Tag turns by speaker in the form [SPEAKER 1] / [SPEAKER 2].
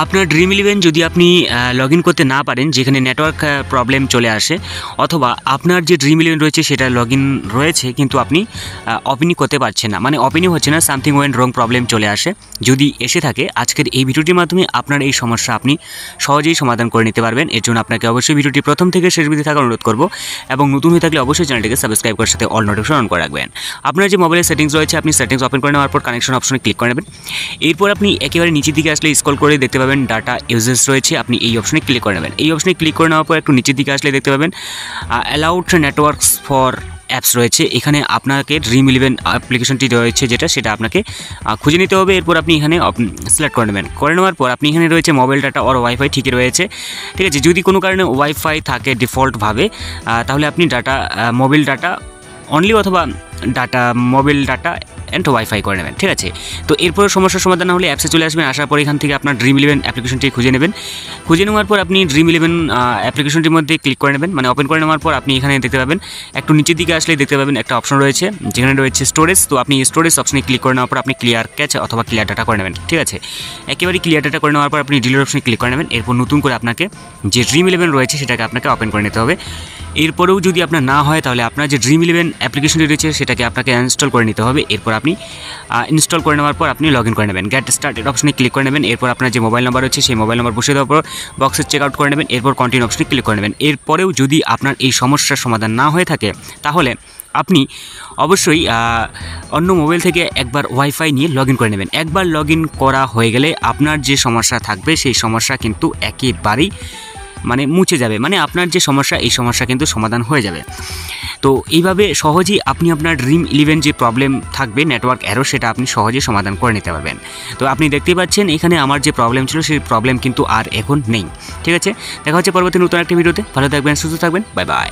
[SPEAKER 1] আপনার dream eleven যদি আপনি লগ ইন করতে না পারেন, যেখানে নেটওয়ার্ক প্রবলেম চলে আসে, অথবা আপনার যে ড্রিম ইলেভেন রয়েছে সেটা লগ ইন রয়েছে কিন্তু আপনি ওপেনই করতে পারছেন না, মানে ওপেনই হচ্ছে না, সামথিং ওয়েন্ট রং প্রবলেম চলে আসে, যদি এসে থাকে আজকের এই ভিডিওটির মাধ্যমে আপনার এই সমস্যা আপনি সহজেই সমাধান করে নিতে পারবেন। এর জন্য আপনাকে অবশ্যই ভিডিওটি প্রথম থেকে শেষ অবধি থাকার অনুরোধ করব, এবং নতুন হয়ে থাকলে অবশ্যই চ্যানেলটিকে সাবস্ক্রাইব করার সাথে অল নোটিফিকেশন অন করে রাখবেন। আপনার যে মোবাইলের সেটিংস রয়েছে আপনি সেটিংস ওপেন করে নেওয়ার পর কানেকশন অপশনে ক্লিক করে নেবেন। এরপর আপনি একেবারে নিচের দিকে আসলে স্ক্রল করে দেখতে পাবেন ডাটা ইউজেস রয়েছে, আপনি এই অপশনে ক্লিক করে নেবেন। এই অপশনে ক্লিক করে নেওয়ার পর একটু নিচের দিকে আসলে দেখতে পাবেন অ্যালাউড নেটওয়ার্কস ফর অ্যাপস রয়েছে। এখানে আপনাকে ড্রিম ইলেভেন অ্যাপ্লিকেশনটি রয়েছে সেটা আপনাকে খুঁজে নিতে হবে। এরপর আপনি এখানে সিলেক্ট করে নেবেন। করে নেওয়ার পর আপনি এখানে রয়েছে মোবাইল ডাটা অর ওয়াইফাই, ঠিকই রয়েছে, ঠিক আছে। যদি কোনো কারণে ওয়াইফাই থাকে ডিফল্টভাবে, তাহলে আপনি মোবাইল ডাটা অনলি অথবা মোবাইল ডাটা অ্যান্ড ওয়াইফাই করে নেবেন, ঠিক আছে। তো এরপর সমস্যার সমাধান না হলে অ্যাপসে চলে আসবেন। আসার পর এখান থেকে আপনার ড্রিম ইলেভেন অ্যাপ্লিকেশনটি খুঁজে নেবেন। খুঁজে নেওয়ার পর আপনি ড্রিম ইলেভেন অ্যাপ্লিকেশনটির মধ্যে ক্লিক করে নেবেন, মানে ওপেন করে নেওয়ার পর আপনি এখানে দেখতে পাবেন একটু নিচের দিকে আসলে দেখতে পাবেন একটা অপশন রয়েছে যেখানে রয়েছে স্টোরেজ। তো আপনি স্টোরেজ অপশনে ক্লিক করে নেওয়ার পর আপনি ক্লিয়ার ক্যাচ অথবা ক্লিয়ার ডাটা করে নেবেন, ঠিক আছে। একেবারে ক্লিয়ার ডাটা করে নেওয়ার পর আপনি ডিলিট অপশনে ক্লিক করে নেবেন। এরপর নতুন করে আপনাকে যে ড্রিম ইলেভেন রয়েছে সেটাকে আপনাকে ওপেন করে নিতে হবে। এরপরেও যদি আপনার না হয় তাহলে আপনার যে ড্রিম ইলেভেন অ্যাপ্লিকেশনটি রয়েছে সেটাকে আপনাকে ইনস্টল করে নিতে হবে। এরপর আপনি ইনস্টল করে নেওয়ার পর আপনি লগ ইন করে নেবেন। গেট স্টার্টেড অপশনে ক্লিক করে নেবেন। এরপর আপনার যে মোবাইল নাম্বার রয়েছে সেই মোবাইল নাম্বার বসিয়ে দেওয়ার পর বক্সে চেক আউট করে নেবেন। এরপর কন্টিনিউ অপশনে ক্লিক করে নেবেন। এরপরেও যদি আপনার এই সমস্যার সমাধান না হয়ে থাকে তাহলে আপনি অবশ্যই অন্য মোবাইল থেকে একবার ওয়াইফাই নিয়ে লগ ইন করে নেবেন। একবার লগ ইন করা হয়ে গেলে আপনার যে সমস্যা থাকবে সেই সমস্যা কিন্তু একেবারেই মুছে যাবে, মানে আপনার যে সমস্যা এই সমস্যা কিন্তু সমাধান হয়ে যাবে। তো এইভাবে সহজেই আপনি আপনার ড্রিম ইলেভেন যে প্রবলেম থাকবে নেটওয়ার্ক এরর, সেটা আপনি সহজেই সমাধান করে নিতে পারবেন। তো আপনি দেখতেই পাচ্ছেন এখানে আমার যে প্রবলেম ছিল সেই প্রবলেম কিন্তু আর এখন নেই, ঠিক আছে। দেখা হচ্ছে পরবর্তী নতুন একটা ভিডিওতে। ভালো থাকবেন, সুস্থ থাকবেন, বাই বাই।